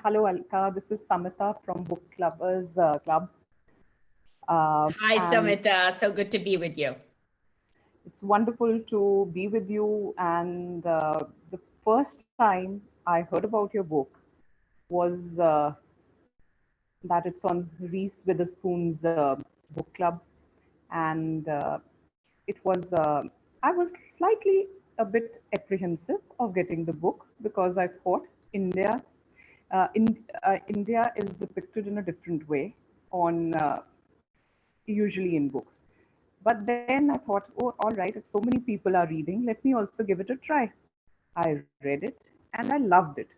Hello, Alka. This is Samita from Book Clubbers Club. Hi, And Samita. So good to be with you. it's wonderful to be with you. And the first time I heard about your book was that it's on Reese Witherspoon's book club. And it was, I was slightly a bit apprehensive of getting the book because I thought India is depicted in a different way on usually in books. But then I thought, oh, all right, if so many people are reading, let me also give it a try. I read it and I loved it.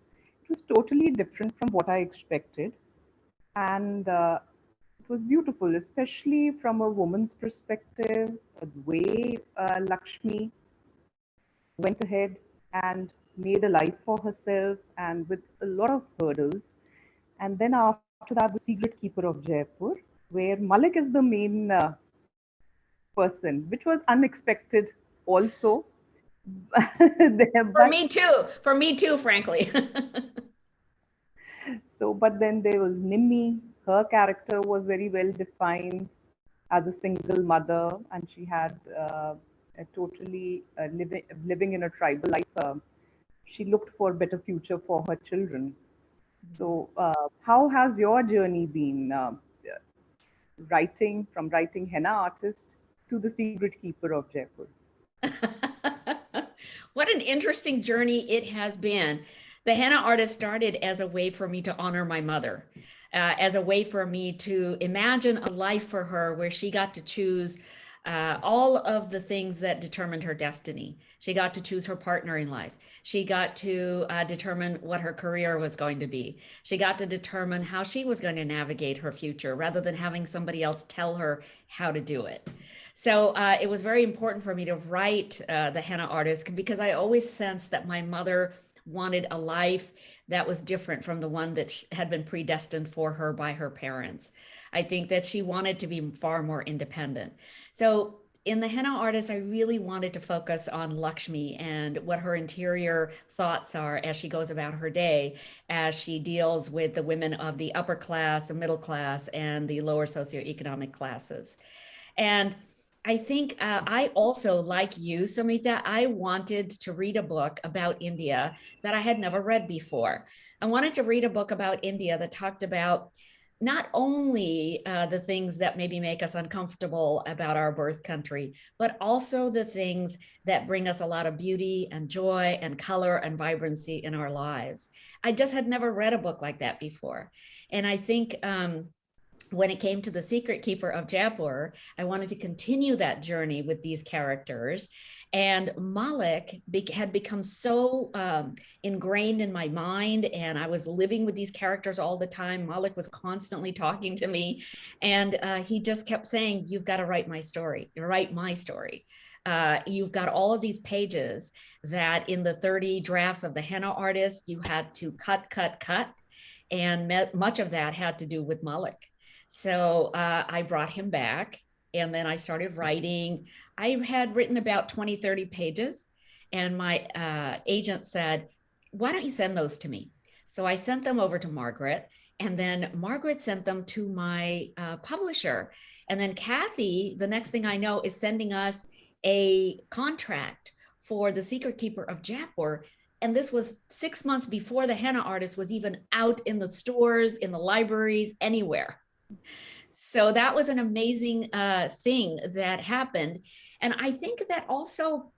It was totally different from what I expected. And it was beautiful, especially from a woman's perspective, the way Lakshmi went ahead and made a life for herself and with a lot of hurdles. And then after that, The Secret Keeper of Jaipur, where Malik is the main person, which was unexpected also. There, For but me too. For me too, frankly. so, but then there was Nimmi. Her character was very well defined as a single mother, and she had a totally living in a tribal life. She looked for a better future for her children. So, how has your journey been writing henna artist to the secret keeper of Jaipur? What an interesting journey it has been. The henna artist started as a way for me to honor my mother, as a way for me to imagine a life for her where she got to choose all of the things that determined her destiny. She got to choose her partner in life. She got to determine what her career was going to be. She got to determine how she was going to navigate her future rather than having somebody else tell her how to do it. So it was very important for me to write The Henna Artist because I always sensed that my mother wanted a life that was different from the one that had been predestined for her by her parents. I think that she wanted to be far more independent. So in The Henna Artist, I really wanted to focus on Lakshmi and what her interior thoughts are as she goes about her day, as she deals with the women of the upper class, the middle class, and the lower socioeconomic classes. And I think I also, like you, Samita, I wanted to read a book about India that I had never read before. I wanted to read a book about India that talked about not only the things that maybe make us uncomfortable about our birth country, but also the things that bring us a lot of beauty and joy and color and vibrancy in our lives. I just had never read a book like that before. And I think when it came to The Secret Keeper of Jaipur, I wanted to continue that journey with these characters. And Malik had become so ingrained in my mind, and I was living with these characters all the time. Malik was constantly talking to me, and he just kept saying, "You've got to write my story, write my story." You've got all of these pages that in the 30 drafts of The Henna Artist, you had to cut. And much of that had to do with Malik. So I brought him back and then I started writing. I had written about 20, 30 pages. And my agent said, "Why don't you send those to me?" So I sent them over to Margaret. And then Margaret sent them to my publisher. And then Kathy, the next thing I know, is sending us a contract for The Secret Keeper of Jaipur. And this was 6 months before The Henna Artist was even out in the stores, in the libraries, anywhere. So that was an amazing thing that happened. And I think that also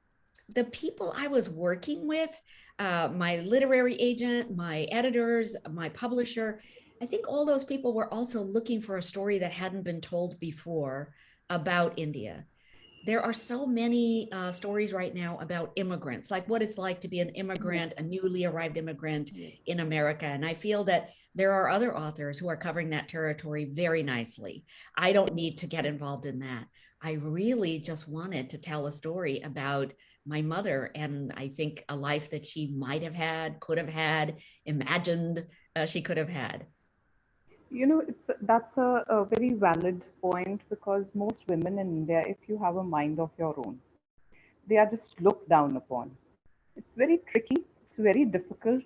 the people I was working with, my literary agent, my editors, my publisher, I think all those people were also looking for a story that hadn't been told before about India. There are so many stories right now about immigrants, like what it's like to be an Yes, immigrant, a newly arrived immigrant yes. in America. And I feel that there are other authors who are covering that territory very nicely. I don't need to get involved in that. I really just wanted to tell a story about my mother and I think a life that she might have had, could have had, imagined she could have had. That's a very valid point because most women in India, if you have a mind of your own, they are just looked down upon. It's very tricky, it's very difficult,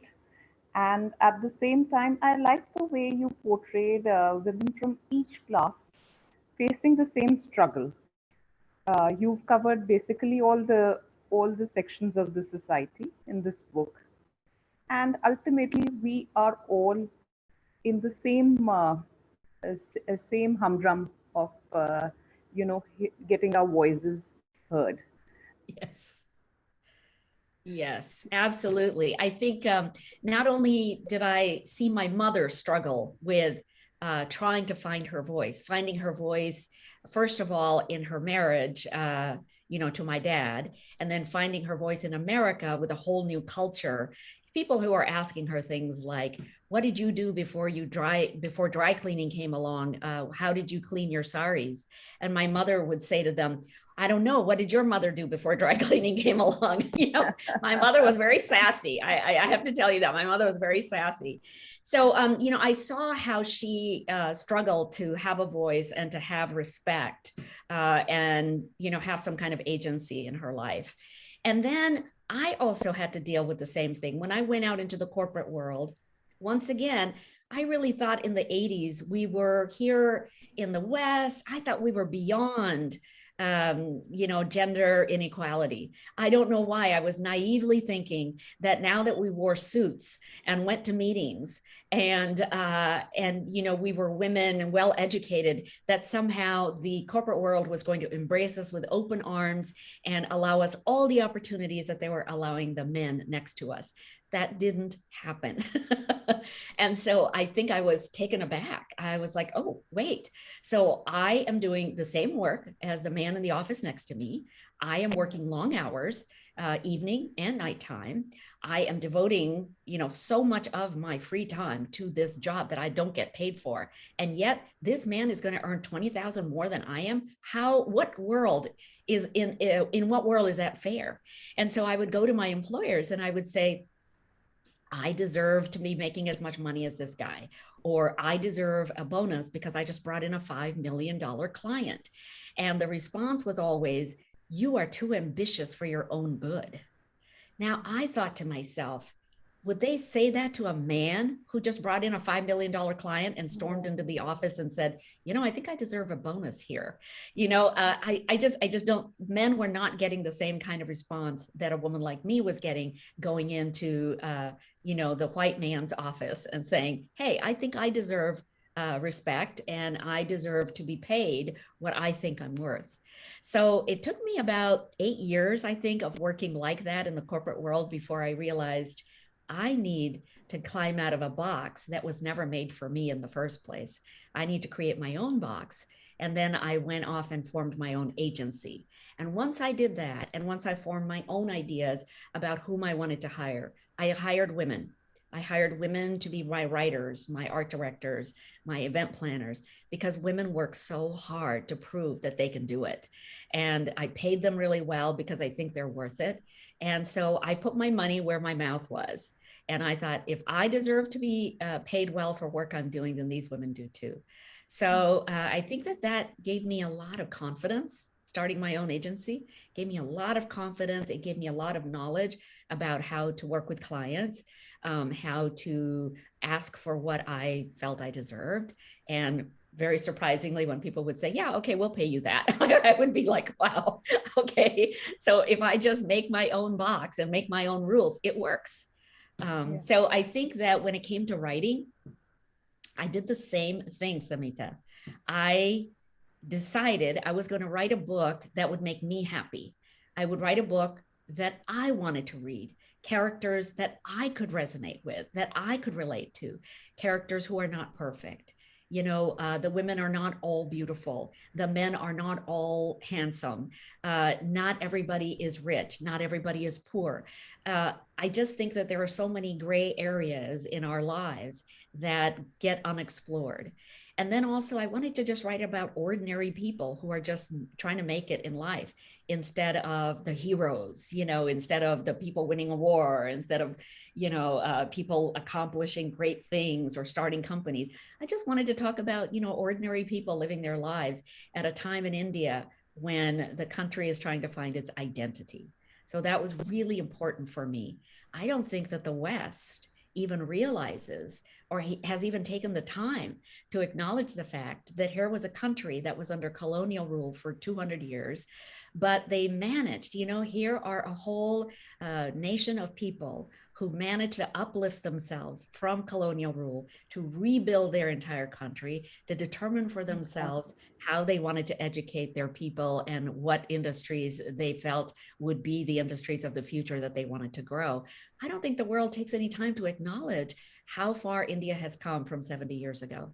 And at the same time, I like the way you portrayed women from each class facing the same struggle. You've covered basically all the sections of the society in this book, and ultimately we are all in the same humdrum of getting our voices heard. Yes. Yes, absolutely. I think not only did I see my mother struggle with trying to find her voice, finding her voice, first of all, in her marriage, to my dad, and then finding her voice in America with a whole new culture. People who are asking her things like, "What did you do before dry cleaning came along? How did you clean your saris?" And my mother would say to them, "I don't know. What did your mother do before dry cleaning came along?" My mother was very sassy. I have to tell you that my mother was very sassy. So, I saw how she struggled to have a voice and to have respect, and, have some kind of agency in her life. And then I also had to deal with the same thing when I went out into the corporate world. Once again, I really thought in the 80s we were here in the West. I thought we were beyond gender inequality. I don't know why I was naively thinking that now that we wore suits and went to meetings and we were women and well educated, that somehow the corporate world was going to embrace us with open arms and allow us all the opportunities that they were allowing the men next to us. That didn't happen. And so I think I was taken aback. I was like, oh, wait. So I am doing the same work as the man in the office next to me. I am working long hours, evening and nighttime. I am devoting, so much of my free time to this job that I don't get paid for. And yet this man is going to earn 20,000 more than I am. What world is in what world is that fair? And so I would go to my employers and I would say, I deserve to be making as much money as this guy, or I deserve a bonus because I just brought in a $5 million client. And the response was always, you are too ambitious for your own good. Now, I thought to myself, would they say that to a man who just brought in a $5 million client and stormed into the office and said, I think I deserve a bonus here? I just don't, men were not getting the same kind of response that a woman like me was getting going into, the white man's office and saying, hey, I think I deserve respect and I deserve to be paid what I think I'm worth. So it took me about 8 years, I think, of working like that in the corporate world before I realized I need to climb out of a box that was never made for me in the first place. I need to create my own box. And then I went off and formed my own agency. And once I did that, and once I formed my own ideas about whom I wanted to hire, I hired women. I hired women to be my writers, my art directors, my event planners, because women work so hard to prove that they can do it. And I paid them really well because I think they're worth it. And so I put my money where my mouth was. And I thought, if I deserve to be paid well for work I'm doing, then these women do too. So I think that gave me a lot of confidence. Starting my own agency gave me a lot of confidence. It gave me a lot of knowledge about how to work with clients, how to ask for what I felt I deserved. And very surprisingly, when people would say, yeah, okay, we'll pay you that, I would be like, wow, okay. So if I just make my own box and make my own rules, it works. Yeah. So I think that when it came to writing, I did the same thing, Samita. I decided I was going to write a book that would make me happy. I would write a book that I wanted to read, characters that I could resonate with, that I could relate to, characters who are not perfect. The women are not all beautiful. The men are not all handsome. Not everybody is rich. Not everybody is poor. I just think that there are so many gray areas in our lives that get unexplored. And then also, I wanted to just write about ordinary people who are just trying to make it in life instead of the heroes, instead of the people winning a war, instead of, people accomplishing great things or starting companies. I just wanted to talk about, ordinary people living their lives at a time in India when the country is trying to find its identity. So that was really important for me. I don't think that the West even realizes or he has even taken the time to acknowledge the fact that here was a country that was under colonial rule for 200 years, but they managed, here are a whole nation of people who managed to uplift themselves from colonial rule, to rebuild their entire country, to determine for themselves how they wanted to educate their people and what industries they felt would be the industries of the future that they wanted to grow. I don't think the world takes any time to acknowledge how far India has come from 70 years ago.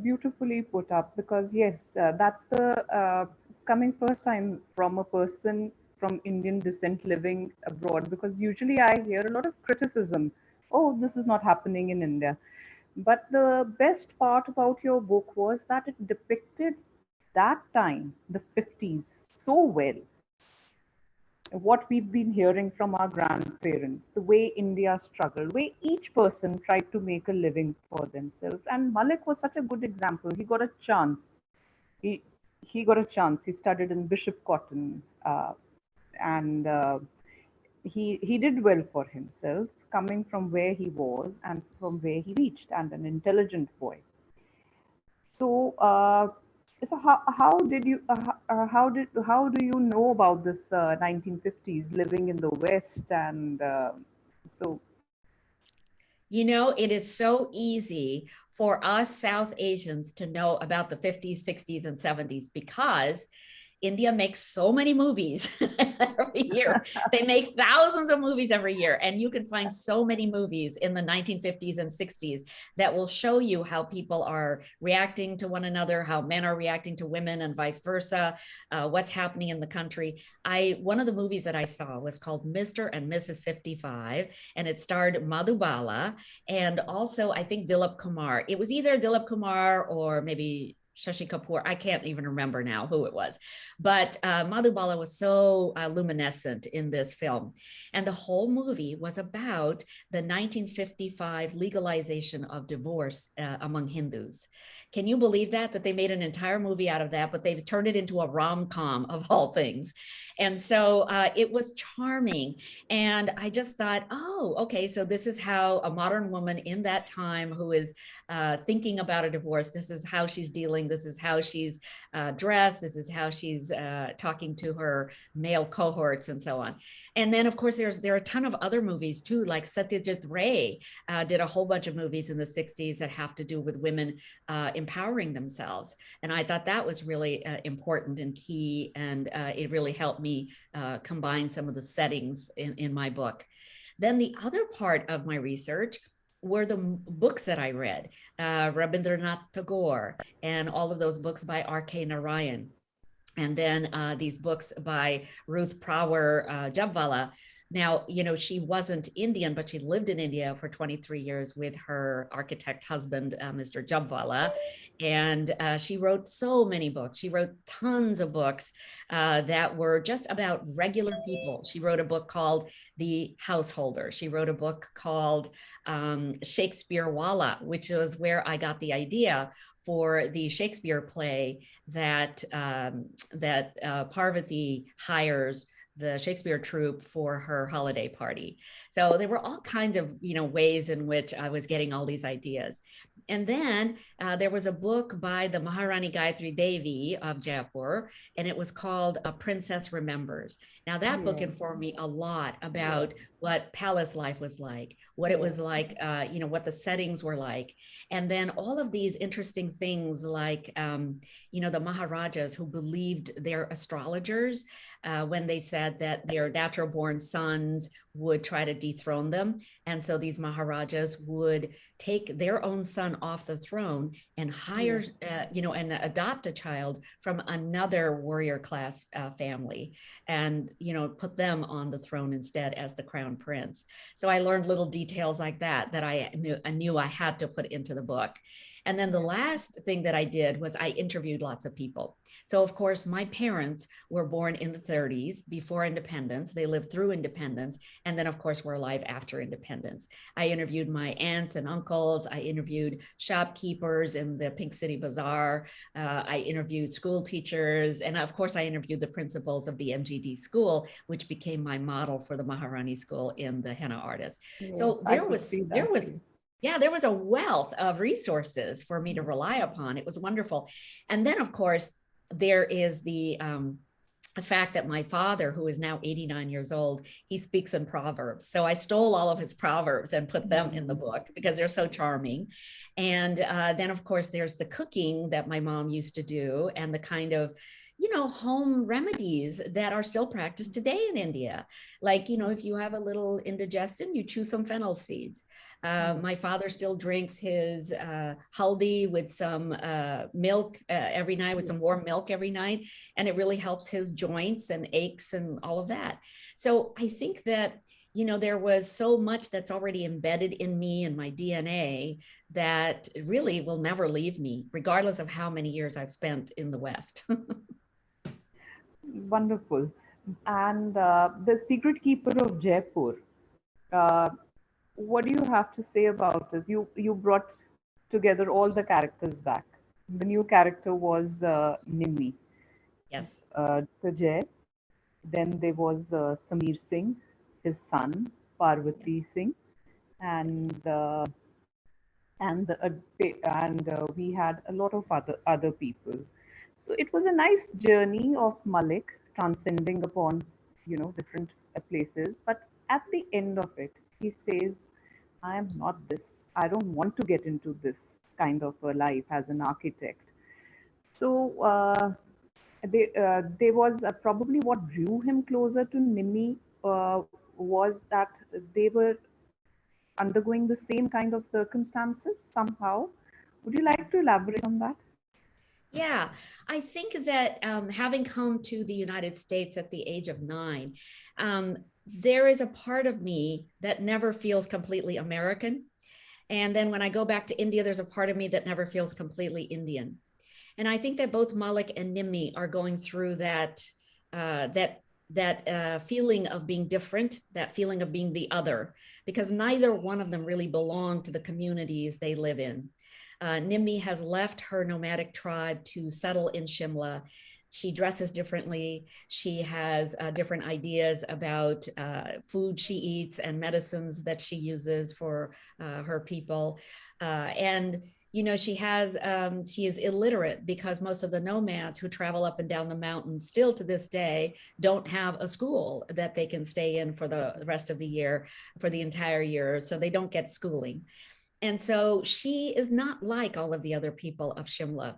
Beautifully put up, because yes, that's it's coming first time from a person from Indian descent living abroad, because usually I hear a lot of criticism. Oh, this is not happening in India. But the best part about your book was that it depicted that time, the 50s, so well. What we've been hearing from our grandparents, the way India struggled, the way each person tried to make a living for themselves. And Malik was such a good example. He got a chance. He he got a chance. He studied in Bishop Cotton, and he did well for himself, coming from where he was and from where he reached, and an intelligent boy. So, how did you how do you know about this 1950s living in the West, and so It is so easy for us South Asians to know about the 50s, 60s, and 70s because India makes so many movies every year. They make thousands of movies every year. And you can find so many movies in the 1950s and 60s that will show you how people are reacting to one another, how men are reacting to women, and vice versa, what's happening in the country. One of the movies that I saw was called Mr. and Mrs. 55, and it starred Madhubala and also, I think, Dilip Kumar. It was either Dilip Kumar or maybe Shashi Kapoor. I can't even remember now who it was, but Madhubala was so luminescent in this film. And the whole movie was about the 1955 legalization of divorce among Hindus. Can you believe that they made an entire movie out of that, but they've turned it into a rom-com of all things. And so it was charming. And I just thought, oh, okay, so this is how a modern woman in that time who is thinking about a divorce, this is how she's dealing, this is how she's dressed, this is how she's talking to her male cohorts, and so on. And then, of course, there are a ton of other movies too, like Satyajit Ray did a whole bunch of movies in the 60s that have to do with women empowering themselves. And I thought that was really important and key, and it really helped me combine some of the settings in my book. Then the other part of my research were the books that I read, Rabindranath Tagore, and all of those books by R.K. Narayan. And then these books by Ruth Prawer Jabvala. Now, she wasn't Indian, but she lived in India for 23 years with her architect husband, Mr. Jabvala. And she wrote so many books. She wrote tons of books that were just about regular people. She wrote a book called The Householder. She wrote a book called Shakespeare Walla, which was where I got the idea for the Shakespeare play that Parvati hires the Shakespeare troupe for her holiday party. So there were all kinds of ways in which I was getting all these ideas. And then there was a book by the Maharani Gayatri Devi of Jaipur, and it was called A Princess Remembers. Now that book informed me a lot about what palace life was like, what it was like, what the settings were like. And then all of these interesting things like, the Maharajas who believed their astrologers when they said that their natural born sons would try to dethrone them. And so these Maharajas would take their own son off the throne and hire, and adopt a child from another warrior class family and, put them on the throne instead as the crown prince. So I learned little details like that I knew I had to put into the book. And then the last thing that I did was I interviewed lots of people. So, of course, my parents were born in the 30s before independence. They lived through independence. And then, of course, were alive after independence. I interviewed my aunts and uncles. I interviewed shopkeepers in the Pink City Bazaar. I interviewed school teachers. And of course, I interviewed the principals of the MGD school, which became my model for the Maharani School in the henna artist. Yes, So I could see that. yeah, there was a wealth of resources for me to rely upon. It was wonderful. And then, of course, there is the fact that my father, who is now 89 years old, he speaks in proverbs. So I stole all of his proverbs and put them in the book because they're so charming. And then, of course, there's the cooking that my mom used to do and the kind of home remedies that are still practiced today in India. Like, if you have a little indigestion, you chew some fennel seeds. My father still drinks his haldi with some milk every night, with some warm milk every night. And it really helps his joints and aches and all of that. So I think that, there was so much that's already embedded in me and my DNA that really will never leave me, regardless of how many years I've spent in the West. Wonderful. And the Secret Keeper of Jaipur. Uh, what do you have to say about it? You brought together all the characters back. The new character was Nimmi, Yes. Jay. Then there was Sameer Singh, his son, Yeah. Parvati Singh, Yes. and we had a lot of other people. So it was a nice journey of Malik transcending upon different places. But at the end of it, he says, "I am not this. I don't want to get into this kind of a life as an architect." So there was probably what drew him closer to Nimi was that they were undergoing the same kind of circumstances somehow. Would you like to elaborate on that? Yeah, I think that having come to the United States at the age of 9, there is a part of me that never feels completely American. And then when I go back to India, there's a part of me that never feels completely Indian. And I think that both Malik and Nimmi are going through uh, that that feeling of being different, that feeling of being the other, because neither one of them really belong to the communities they live in. Nimmi has left her nomadic tribe to settle in Shimla. She dresses differently. She has different ideas about food she eats and medicines that she uses for her people. And she is illiterate because most of the nomads who travel up and down the mountains still to this day don't have a school that they can stay in for the rest of the year, for the entire year. So they don't get schooling. And so she is not like all of the other people of Shimla,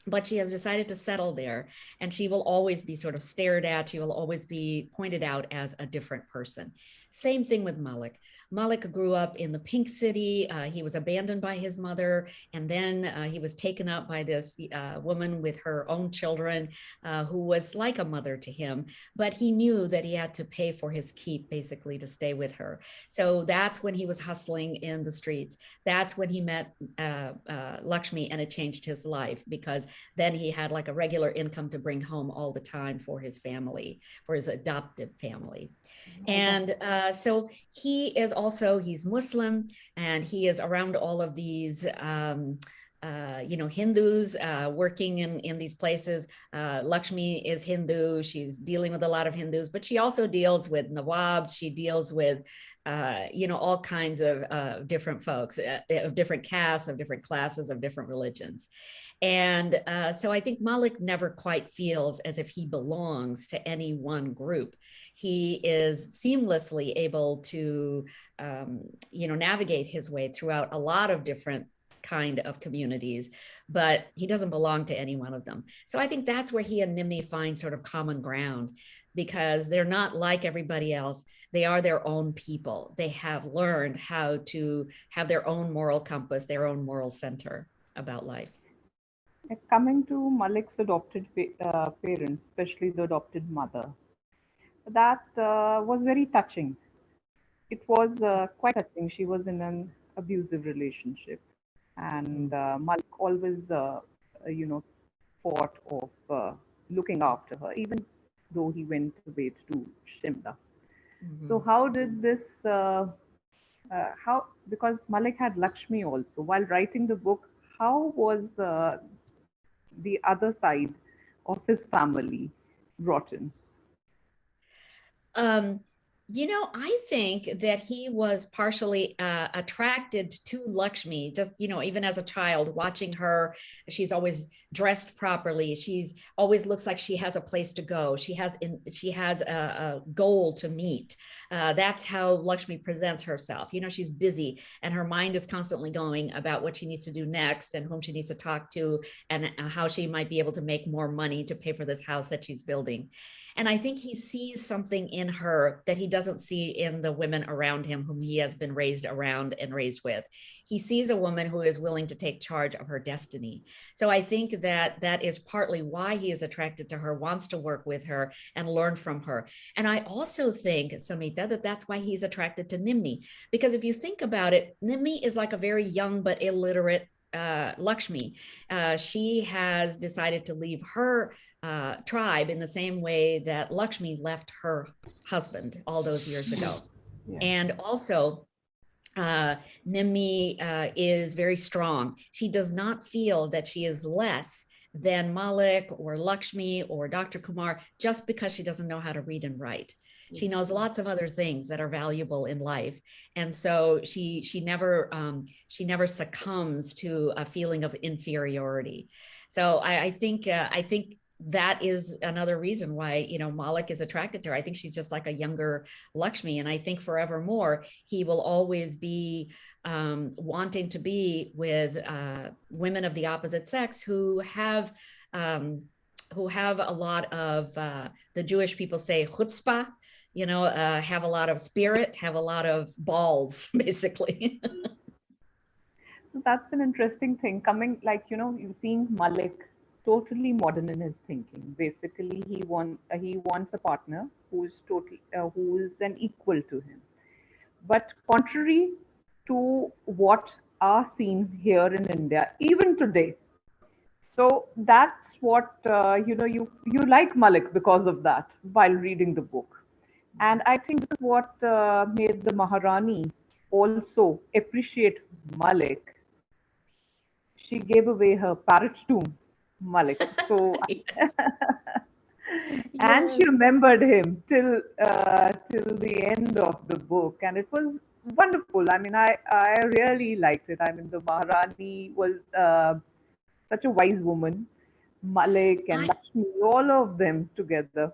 but she has decided to settle there, and she will always be sort of stared at. She will always be pointed out as a different person. Same thing with Malik. Malik grew up in the Pink City. He was abandoned by his mother, and then he was taken up by this woman with her own children, who was like a mother to him. But he knew that he had to pay for his keep, basically, to stay with her. So that's when he was hustling in the streets. That's when he met Lakshmi, and it changed his life, because then he had like a regular income to bring home all the time for his family, for his adoptive family. And so he's Muslim, and he is around all of these Hindus working in these places. Lakshmi is Hindu. She's dealing with a lot of Hindus, but she also deals with Nawabs. She deals with, all kinds of different folks, of different castes, of different classes, of different religions. And so I think Malik never quite feels as if he belongs to any one group. He is seamlessly able to, navigate his way throughout a lot of different kind of communities, but he doesn't belong to any one of them. So I think that's where he and Nimmi find sort of common ground, because they're not like everybody else. They are their own people. They have learned how to have their own moral compass, their own moral center about life. Coming to Malik's adopted parents, especially the adopted mother, that was very touching. It was quite touching. She was in an abusive relationship. and Malik always, you know, thought of looking after her, even though he went away to Shimla. So Mhm. how did this? How, because Malik had Lakshmi also while writing the book. How was the other side of his family brought in? Um, I think that he was partially attracted to Lakshmi, just, even as a child, watching her. She's always dressed properly. She's always looks like she has a place to go. She has a goal to meet. That's how Lakshmi presents herself. She's busy and her mind is constantly going about what she needs to do next and whom she needs to talk to and how she might be able to make more money to pay for this house that she's building. And I think he sees something in her that he doesn't see in the women around him, whom he has been raised around and raised with. He sees a woman who is willing to take charge of her destiny. So I think that that is partly why he is attracted to her, wants to work with her and learn from her. And I also think, Samita, that that's why he's attracted to Nimmi. Because if you think about it, Nimmi is like a very young but illiterate Lakshmi. She has decided to leave her tribe in the same way that Lakshmi left her husband all those years ago. Yeah. And also, uh, Nimmi is very strong. She does not feel that she is less than Malik or Lakshmi or Dr. Kumar just because she doesn't know how to read and write. She knows lots of other things that are valuable in life, and so she never succumbs to a feeling of inferiority. So I think that is another reason why Malik is attracted to her. I think she's just like a younger Lakshmi, and I think forevermore he will always be wanting to be with women of the opposite sex um, who have a lot of the Jewish people say chutzpah, have a lot of spirit, have a lot of balls, basically. So that's an interesting thing. Coming, like, you've seen Malik totally modern in his thinking. Basically, he wants a partner who's an equal to him. But contrary to what are seen here in India, even today. So that's what you like Malik because of that while reading the book. And I think this is what made the Maharani also appreciate Malik. She gave away her parrot to Malik. So, Yes. and she Yes. remembered him till the end of the book, and it was wonderful. I mean, I really liked it. I mean, the Maharani was such a wise woman. Malik and I Lakshmi, all of them together,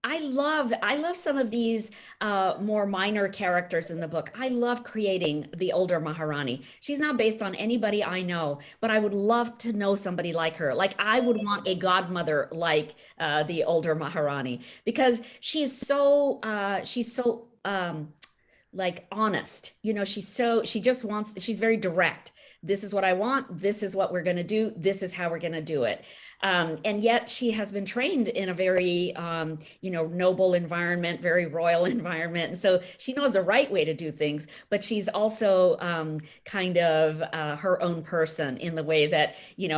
I love some of these more minor characters in the book. I love creating the older Maharani. She's not based on anybody I know, but I would love to know somebody like her. Like I would want a godmother like the older Maharani because she's so like honest. She's very direct. This is what I want. This is what we're going to do. This is how we're going to do it. And yet she has been trained in a very, noble environment, very royal environment. And so she knows the right way to do things, but she's also kind of her own person in the way that,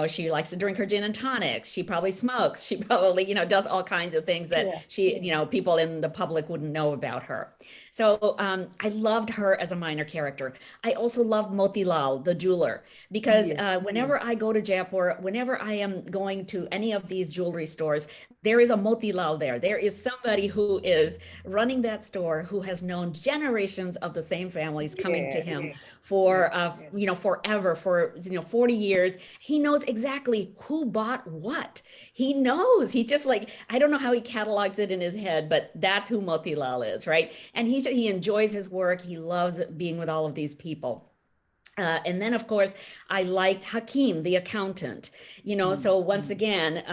she likes to drink her gin and tonics. She probably smokes. She probably, does all kinds of things that yeah, people in the public wouldn't know about her. So I loved her as a minor character. I also love Motilal, the jeweler, because yes, whenever I go to Jaipur, whenever I am going to any of these jewelry stores, there is a Motilal there. There is somebody who is running that store who has known generations of the same families coming to yes, him yes, for yes. forever, for 40 years. He knows exactly who bought what. He knows. He just like, I don't know how he catalogs it in his head, but that's who Motilal is, right? And he enjoys his work. He loves being with all of these people. And then, of course, I liked Hakim, the accountant. Mm, So once again,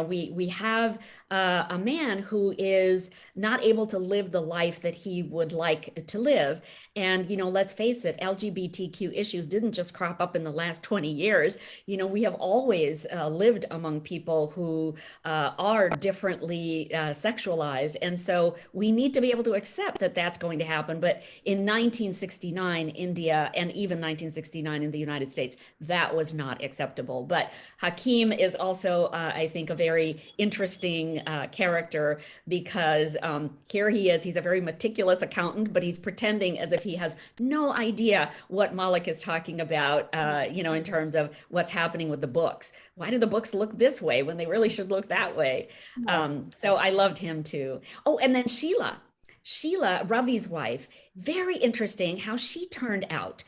we have a man who is not able to live the life that he would like to live. And let's face it, LGBTQ issues didn't just crop up in the last 20 years. We have always lived among people who are differently sexualized, and so we need to be able to accept that that's going to happen. But in 1969, India, and even 1970 1969 in the United States. That was not acceptable. But Hakim is also, I think, a very interesting character because here he is. He's a very meticulous accountant, but he's pretending as if he has no idea what Malik is talking about, in terms of what's happening with the books. Why do the books look this way when they really should look that way? Yeah. So I loved him too. Oh, and then Sheila, Ravi's wife, very interesting how she turned out.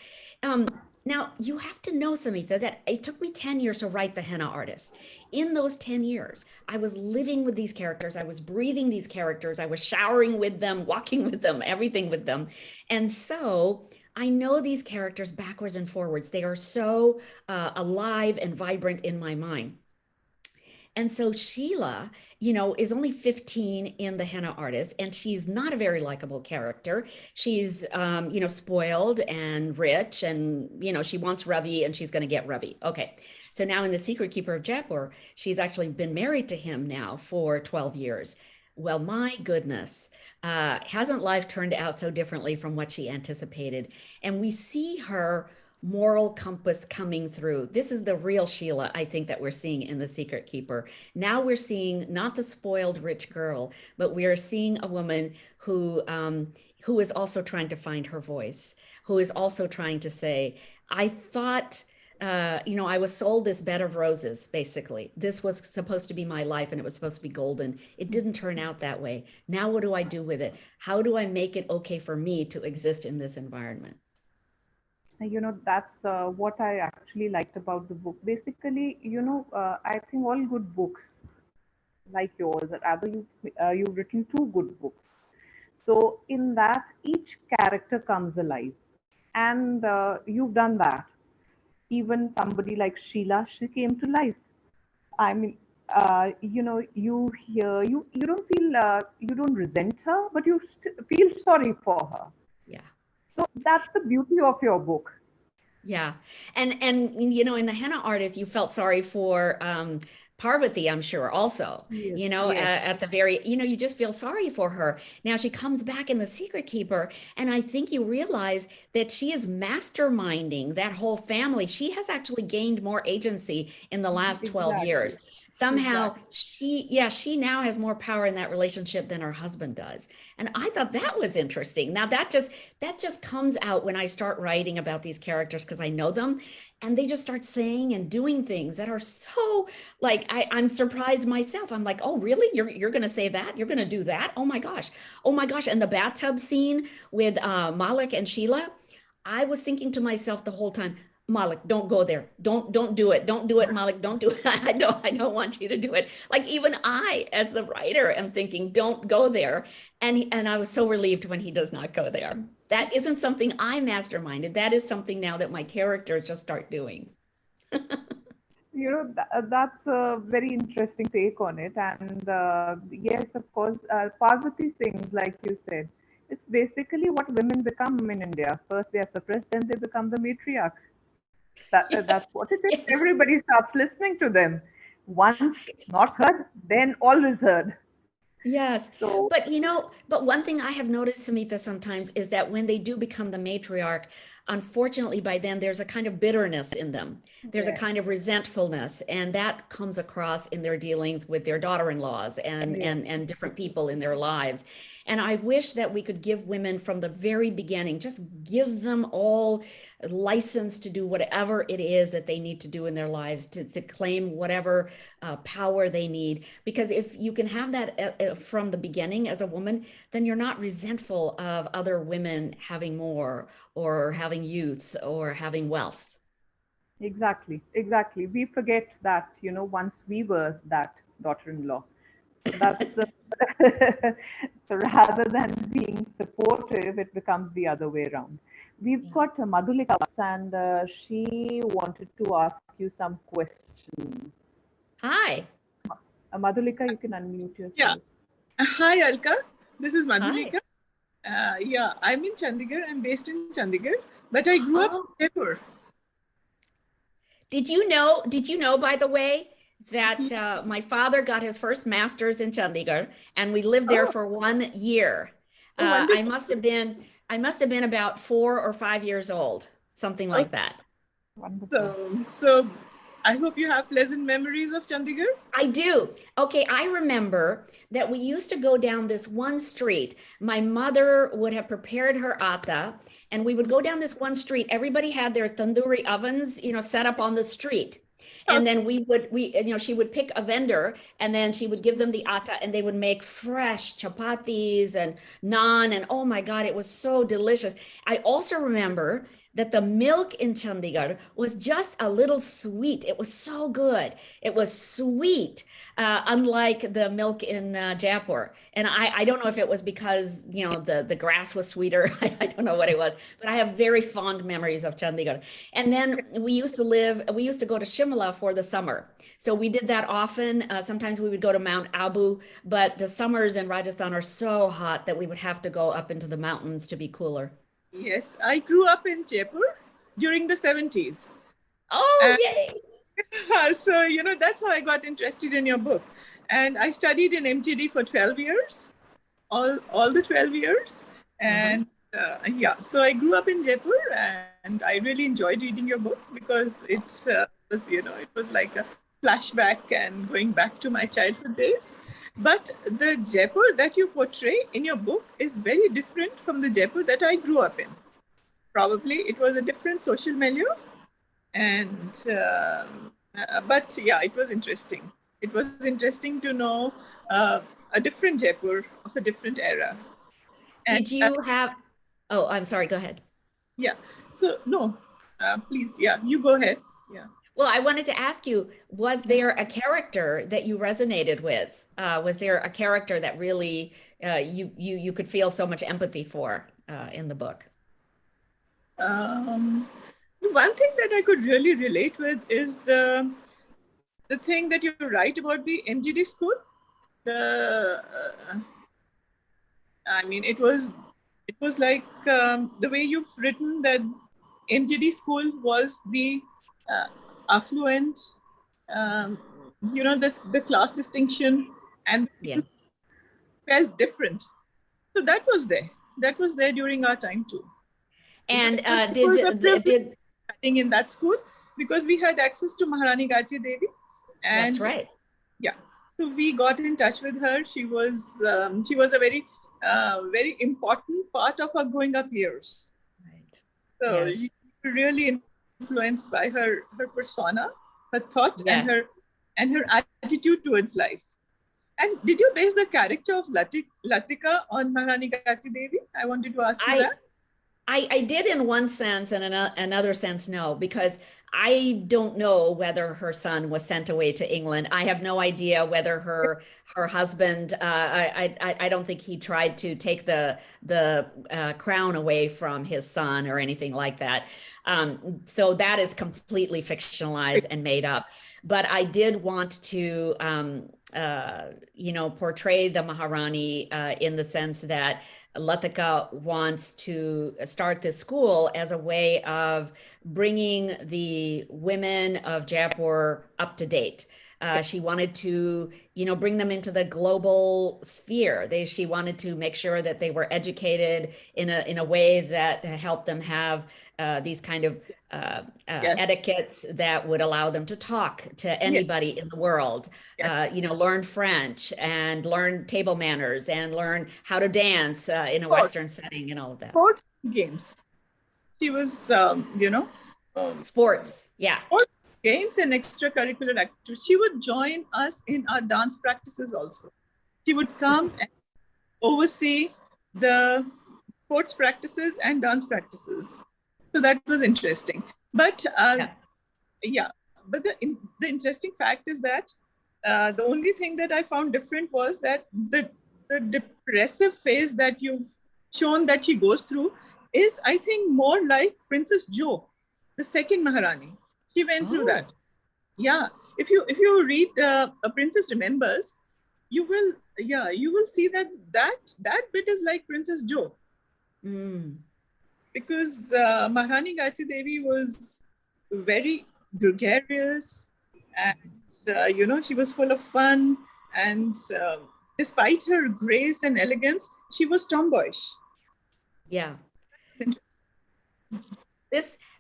Now, you have to know, Samita, that it took me 10 years to write The Henna Artist. In those 10 years, I was living with these characters. I was breathing these characters. I was showering with them, walking with them, everything with them. And so I know these characters backwards and forwards. They are so alive and vibrant in my mind. And so Sheila, is only 15 in The Henna Artist, and she's not a very likable character. She's, spoiled and rich, and, she wants Ravi and she's going to get Ravi. Okay. So now in The Secret Keeper of Jaipur, she's actually been married to him now for 12 years. Well, my goodness, hasn't life turned out so differently from what she anticipated? And we see her moral compass coming through. This is the real Sheila, I think, that we're seeing in The Secret Keeper. Now we're seeing not the spoiled rich girl, but we are seeing a woman who is also trying to find her voice, who is also trying to say, I thought, I was sold this bed of roses, basically. This was supposed to be my life and it was supposed to be golden. It didn't turn out that way. Now what do I do with it? How do I make it okay for me to exist in this environment? That's what I actually liked about the book. Basically, I think all good books like yours, or rather you've written two good books. So in that, each character comes alive, and you've done that. Even somebody like Sheila, she came to life. I mean, you hear you don't feel you don't resent her, but you feel sorry for her. Yeah. So that's the beauty of your book. Yeah. And in The Henna Artist, you felt sorry for Parvati, I'm sure, also. Yes, yes. At the very, you just feel sorry for her. Now she comes back in The Secret Keeper, and I think you realize that she is masterminding that whole family. She has actually gained more agency in the last 12 Exactly. years. Somehow Exactly. she now has more power in that relationship than her husband does. And I thought that was interesting. Now that just comes out when I start writing about these characters because I know them, and they just start saying and doing things that are so, like, I'm surprised myself. I'm like, oh really, you're gonna say that, you're gonna do that? Oh my gosh. Oh my gosh. And the bathtub scene with Malik and Sheila, I was thinking to myself the whole time, Malik, don't go there. Don't do it. Don't do it, Malik. Don't do it. I don't want you to do it. Like, even I, as the writer, am thinking, don't go there. And I was so relieved when he does not go there. That isn't something I masterminded. That is something now that my characters just start doing. That's a very interesting take on it. And yes, of course, Parvati sings, like you said. It's basically what women become in India. First they are suppressed, then they become the matriarch. That's Yes, what it is. yes. Everybody starts listening to them. Once not heard, then always heard. Yes. So But one thing I have noticed, Samita, sometimes is that when they do become the matriarch, unfortunately, by then there's a kind of bitterness in them. There's a yes, kind of resentfulness, and that comes across in their dealings with their daughter-in-laws and yes, and different people in their lives. And I wish that we could give women from the very beginning, just give them all license to do whatever it is that they need to do in their lives, to claim whatever power they need. Because if you can have that from the beginning as a woman, then you're not resentful of other women having more or having youth or having wealth. exactly, exactly. We forget that, once we were that daughter-in-law. So that's the so rather than being supportive, it becomes the other way around. We've Yeah. got Madhulika, and she wanted to ask you some question. Hi. Madhulika, you can unmute Yeah. yourself. Hi, Alka. This is Hi. Madhulika. Yeah, I'm in Chandigarh. I'm based in Chandigarh, but I grew up Oh, in Jaipur. did you know, by the way, that He- my father got his first master's in Chandigarh, and we lived there Oh, for 1 year. oh, I wonderful. must have been about 4 or 5 years old. something like that. Wonderful. So I hope you have pleasant memories of Chandigarh. I do. Okay, I remember that we used to go down this one street. My mother would have prepared her atta, and we would go down this one street. Everybody had their tandoori ovens, set up on the street. And then she would pick a vendor, and then she would give them the atta, and they would make fresh chapatis and naan. And oh my God, it was so delicious. I also remember that the milk in Chandigarh was just a little sweet. It was so good. It was sweet, unlike the milk in Jaipur. And I don't know if it was because, the grass was sweeter. I don't know what it was, but I have very fond memories of Chandigarh. And then we used to go to Shimla for the summer. So we did that often. Sometimes we would go to Mount Abu, but the summers in Rajasthan are so hot that we would have to go up into the mountains to be cooler. Yes, I grew up in Jaipur during the 70s. Oh, yay. So, that's how I got interested in your book. And I studied in MGD for 12 years, all the 12 years. And so I grew up in Jaipur, and I really enjoyed reading your book because it was like a flashback and going back to my childhood days. But the Jaipur that you portray in your book is very different from the Jaipur that I grew up in. Probably it was a different social milieu. But yeah, it was interesting. It was interesting to know a different Jaipur of a different era. Did you have, oh, I'm sorry, go ahead. Yeah, so no, please, yeah, you go ahead. Yeah. Well, I wanted to ask you, was there a character that you resonated with? Was there a character that really you could feel so much empathy for in the book? One thing that I could really relate with is the thing that you write about the MGD school. It was like the way you've written that MGD school was the affluent, the class distinction, and felt different. So that was there. That was there during our time too. And did studying in that school because we had access to Maharani Gayatri Devi. And that's right. Yeah. So we got in touch with her. She was a very very important part of our growing up years. Right. So you were really influenced by her persona, her thought, and her attitude towards life. And did you base the character of Latika on Maharani Gayatri Devi? I wanted to ask you that. I did in one sense, and in another sense, no, because I don't know whether her son was sent away to England. I have no idea whether her husband. I don't think he tried to take the crown away from his son or anything like that. So that is completely fictionalized and made up. But I did want to, portray the Maharani in the sense that Latika wants to start this school as a way of bringing the women of Jaipur up to date. She wanted to, bring them into the global sphere. She wanted to make sure that they were educated in a way that helped them have these kind of etiquettes that would allow them to talk to anybody in the world. Learn French and learn table manners and learn how to dance in a Western setting and all of that. Sports games. She was, sports. Yeah. Sports games and extracurricular activities. She would join us in our dance practices also. She would come and oversee the sports practices and dance practices. So that was interesting. But but the interesting fact is that the only thing that I found different was that the depressive phase that you've shown that she goes through is, I think, more like Princess Jo, the second Maharani. She went through that. Yeah, if you read A Princess Remembers, you will see that bit is like Princess Jo. Because Maharani Gayatri Devi was very gregarious, and she was full of fun, and despite her grace and elegance, she was tomboyish. Yeah.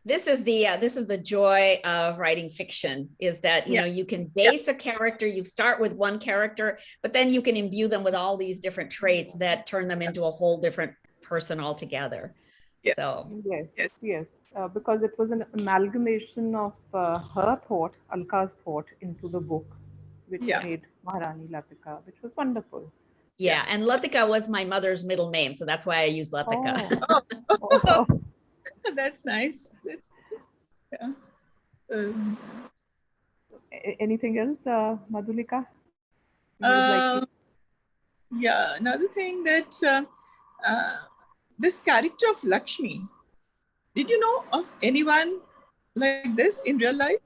this is the joy of writing fiction, is that you can base a character, you start with one character, but then you can imbue them with all these different traits that turn them into a whole different person altogether. Yeah. So yes, because it was an amalgamation of her thought, Alka's thought, into the book, which Yeah. made Maharani Latika, which was wonderful. yeah, and Latika was my mother's middle name, so that's why I use Latika. Oh. That's nice. Yeah. Anything else, Madhulika? You would like to? Yeah, another thing that this character of Lakshmi, did you know of anyone like this in real life?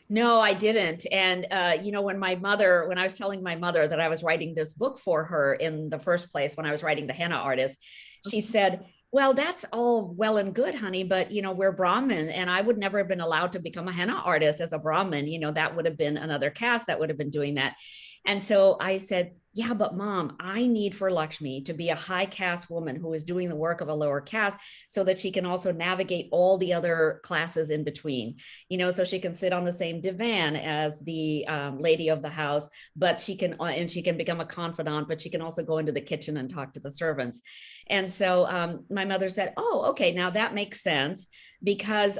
No, I didn't. And, when I was telling my mother that I was writing this book for her in the first place, when I was writing The Henna Artist, she said, well, that's all well and good, honey, but, we're Brahmin, and I would never have been allowed to become a henna artist as a Brahmin. That would have been another caste that would have been doing that. And so I said, yeah, but Mom, I need for Lakshmi to be a high caste woman who is doing the work of a lower caste, so that she can also navigate all the other classes in between, so she can sit on the same divan as the lady of the house, but she can become a confidant, but she can also go into the kitchen and talk to the servants. And so my mother said, oh, okay, now that makes sense, because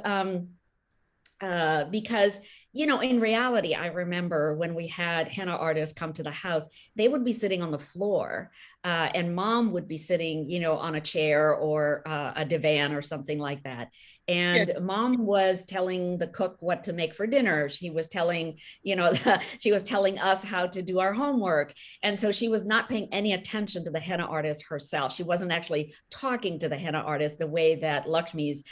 in reality, I remember when we had henna artists come to the house, they would be sitting on the floor, and Mom would be sitting, on a chair or a divan or something like that. And Mom was telling the cook what to make for dinner. She was telling, she was telling us how to do our homework. And so she was not paying any attention to the henna artist herself. She wasn't actually talking to the henna artist the way that Lakshmi's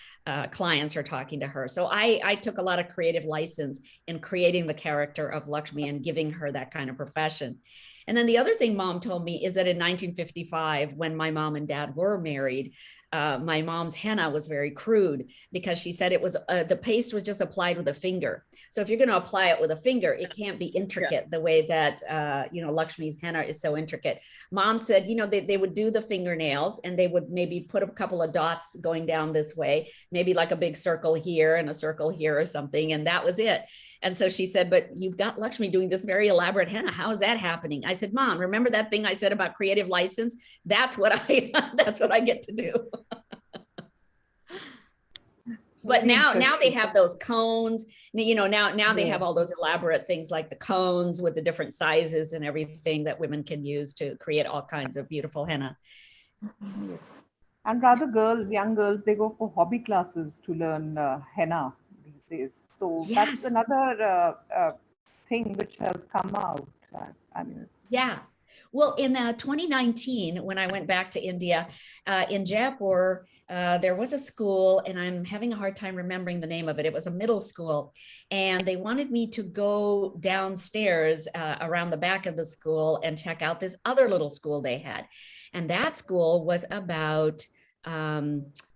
clients are talking to her. So I took a lot of creative license in creating the character of Lakshmi and giving her that kind of profession. And then the other thing Mom told me is that in 1955, when my mom and dad were married, my mom's henna was very crude, because she said it was the paste was just applied with a finger. So if you're going to apply it with a finger, it can't be intricate the way that Lakshmi's henna is so intricate. Mom said, they would do the fingernails, and they would maybe put a couple of dots going down this way, maybe like a big circle here and a circle here or something, and that was it. And so she said, but you've got Lakshmi doing this very elaborate henna. How is that happening? I said, Mom, remember that thing I said about creative license? That's what I get to do. But now they have those cones, now they have all those elaborate things like the cones with the different sizes and everything that women can use to create all kinds of beautiful henna. Yes. And rather young girls, they go for hobby classes to learn henna these days. So that's another thing which has come out. Yeah. Well, in 2019, when I went back to India, in Jaipur, there was a school, and I'm having a hard time remembering the name of it. It was a middle school, and they wanted me to go downstairs around the back of the school and check out this other little school they had. And that school was about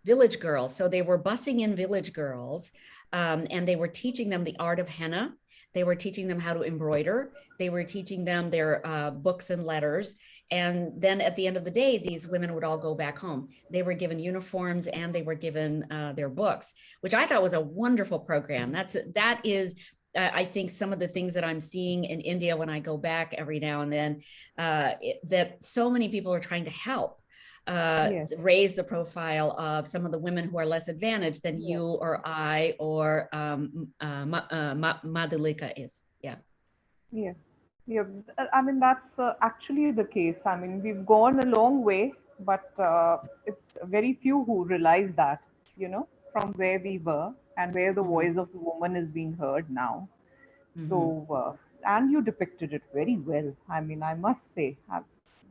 village girls. So they were busing in village girls, and they were teaching them the art of henna. They were teaching them how to embroider. They were teaching them their books and letters. And then at the end of the day, these women would all go back home. They were given uniforms, and they were given their books, which I thought was a wonderful program. That is, I think, some of the things that I'm seeing in India when I go back every now and then, that so many people are trying to help raise the profile of some of the women who are less advantaged than you or I or Madhulika is. Yeah. That's actually the case. We've gone a long way, but it's very few who realize that, from where we were and where the voice of the woman is being heard now. So, and you depicted it very well. I must say,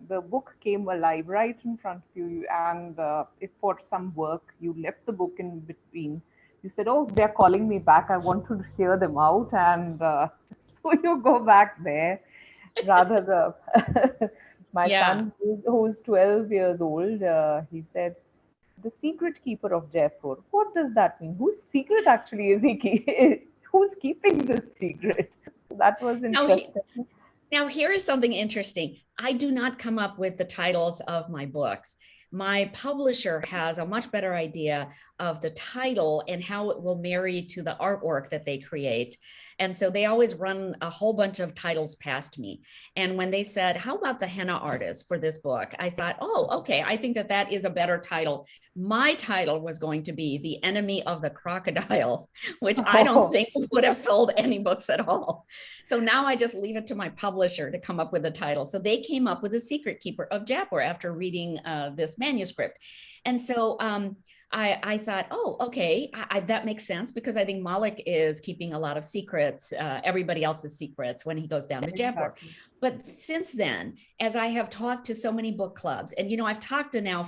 the book came alive right in front of you. And if for some work you left the book in between, you said, "Oh, they're calling me back. I want to hear them out." And so you go back there. Rather, my son, who's 12 years old, he said, "The secret keeper of Jaipur." What does that mean? Whose secret actually is he? Who's keeping this secret? That was interesting. Now, here is something interesting. I do not come up with the titles of my books. my publisher has a much better idea of the title and how it will marry to the artwork that they create. And so they always run a whole bunch of titles past me. And when they said, how about the henna artist for this book? I thought, oh, okay, I think that that is a better title. My title was going to be The Enemy of the Crocodile, which I don't think would have sold any books at all. So now I just leave it to my publisher to come up with a title. So they came up with The Secret Keeper of Jaipur after reading this manuscript. And so I thought, oh, okay, that makes sense, because I think Malik is keeping a lot of secrets, everybody else's secrets, when he goes down to Jaipur. But since then, as I have talked to so many book clubs, and, you know, I've talked to now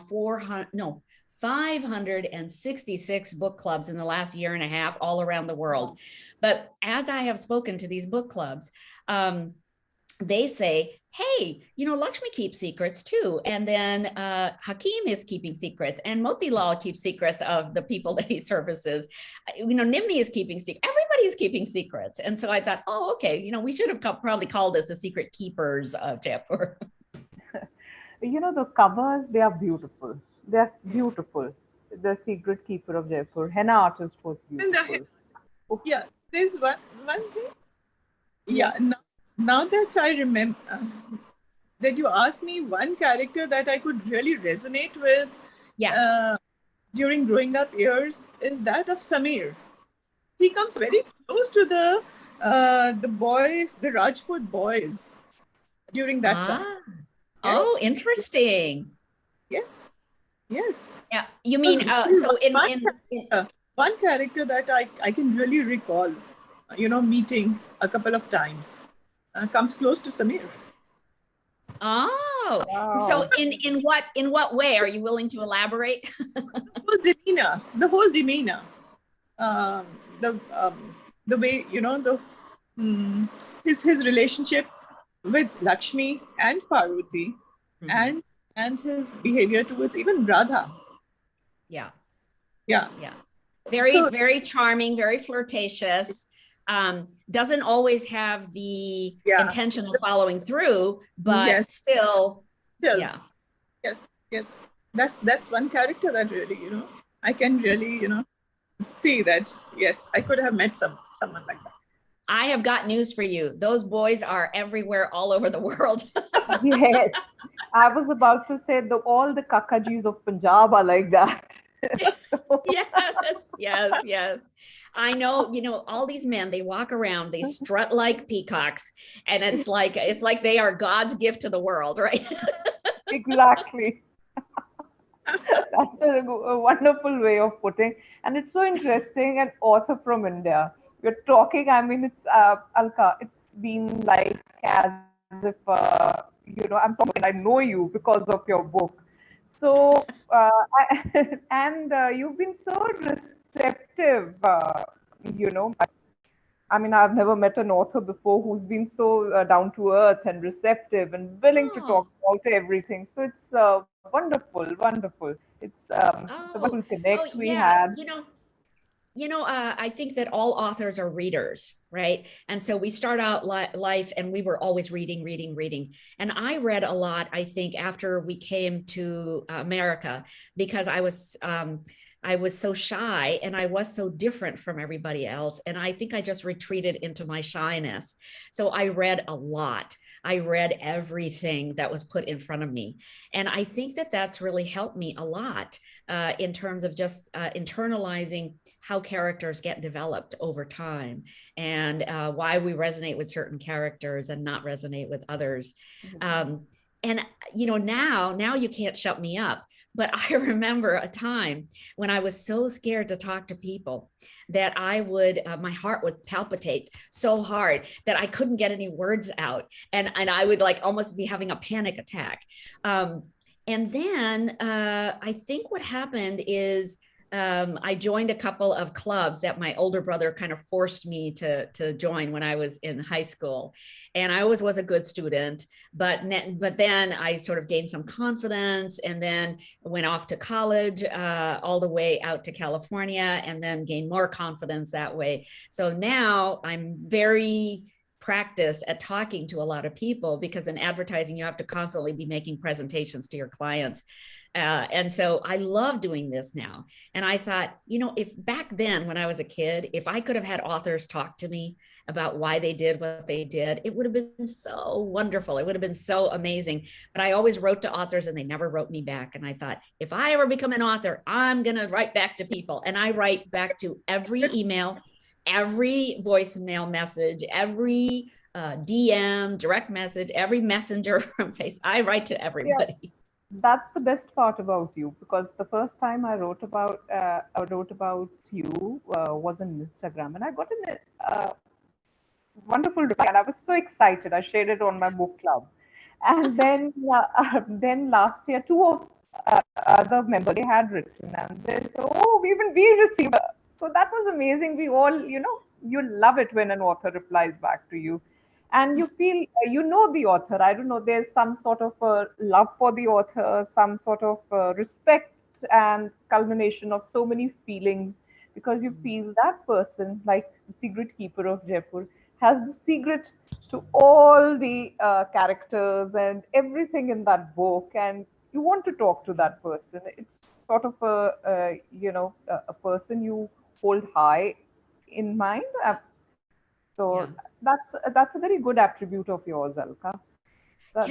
566 book clubs in the last year and a half all around the world. But as I have spoken to these book clubs, they say, hey, you know, Lakshmi keeps secrets too. And then Hakeem is keeping secrets, and Motilal keeps secrets of the people that he services. You know, Nimmi is keeping secrets. Everybody's keeping secrets. And so I thought, oh, okay, you know, we should have probably called us the Secret Keepers of Jaipur. You know, the covers, they are beautiful. They're beautiful. The Secret Keeper of Jaipur. Henna artist was beautiful. Yeah, there's one thing. Yeah, now that I remember that you asked me, one character that I could really resonate with during growing up years is that of Samir. He comes very close to the boys, the Rajput boys during that time. Yes. Oh, interesting. Yes. Yeah, you mean so one character that I can really recall, you know, meeting a couple of times, comes close to Samir. Oh, wow. So in what way are you willing to elaborate? The whole demeanor, the way, you know, his relationship with Lakshmi and Parvati, and his behavior towards even Radha. Yeah. Yeah. Very charming, very flirtatious. Doesn't always have the intention of following through, but still. Yeah. Yes. That's one character that really, you know, I can really, you know, see that, yes, I could have met someone like that. I have got news for you. Those boys are everywhere, all over the world. Yes. I was about to say all the Kakajis of Punjab are like that. Yes. I know, you know, all these men, they walk around, they strut like peacocks, and it's like they are God's gift to the world, right? Exactly. That's a wonderful way of putting. And it's so interesting, an author from India. We're talking, I mean, it's Alka, it's been like as if, you know, I'm talking, I know you because of your book. So, you've been so receptive, you know. I mean, I've never met an author before who's been so down to earth and receptive and willing to talk about everything. So it's wonderful. It's a wonderful connect we had. I think that all authors are readers, right? And so we start out life and we were always reading. And I read a lot, I think, after we came to America, because I was so shy and I was so different from everybody else. And I think I just retreated into my shyness. So I read a lot. I read everything that was put in front of me. And I think that that's really helped me a lot in terms of just internalizing how characters get developed over time, and why we resonate with certain characters and not resonate with others. And, you know, now you can't shut me up. But I remember a time when I was so scared to talk to people that I would, my heart would palpitate so hard that I couldn't get any words out. And I would like almost be having a panic attack. And then I think what happened is I joined a couple of clubs that my older brother kind of forced me to join when I was in high school. And I always was a good student, but then I sort of gained some confidence and then went off to college all the way out to California, and then gained more confidence that way. So now I'm very practiced at talking to a lot of people, because in advertising, you have to constantly be making presentations to your clients. And so I love doing this now. And I thought, if back then when I was a kid, if I could have had authors talk to me about why they did what they did, it would have been so wonderful. It would have been so amazing. But I always wrote to authors and they never wrote me back. And I thought, if I ever become an author, I'm going to write back to people. And I write back to every email, every voicemail message, every DM, direct message, every messenger from Facebook. I write to everybody. Yeah. That's the best part about you, because the first time I wrote about you was on Instagram, and I got a wonderful reply, and I was so excited. I shared it on my book club, and then then last year, two of other members, they had written, and they said, "Oh, even we received." So that was amazing. We all, you love it when an author replies back to you, and you feel the author. I don't know. There's some sort of love for the author, some sort of respect and culmination of so many feelings, because you feel that person, like the secret keeper of Jaipur, has the secret to all the characters and everything in that book, and you want to talk to that person. It's sort of a person you hold high in mind. So Yeah. that's a very good attribute of yours, Alka. That's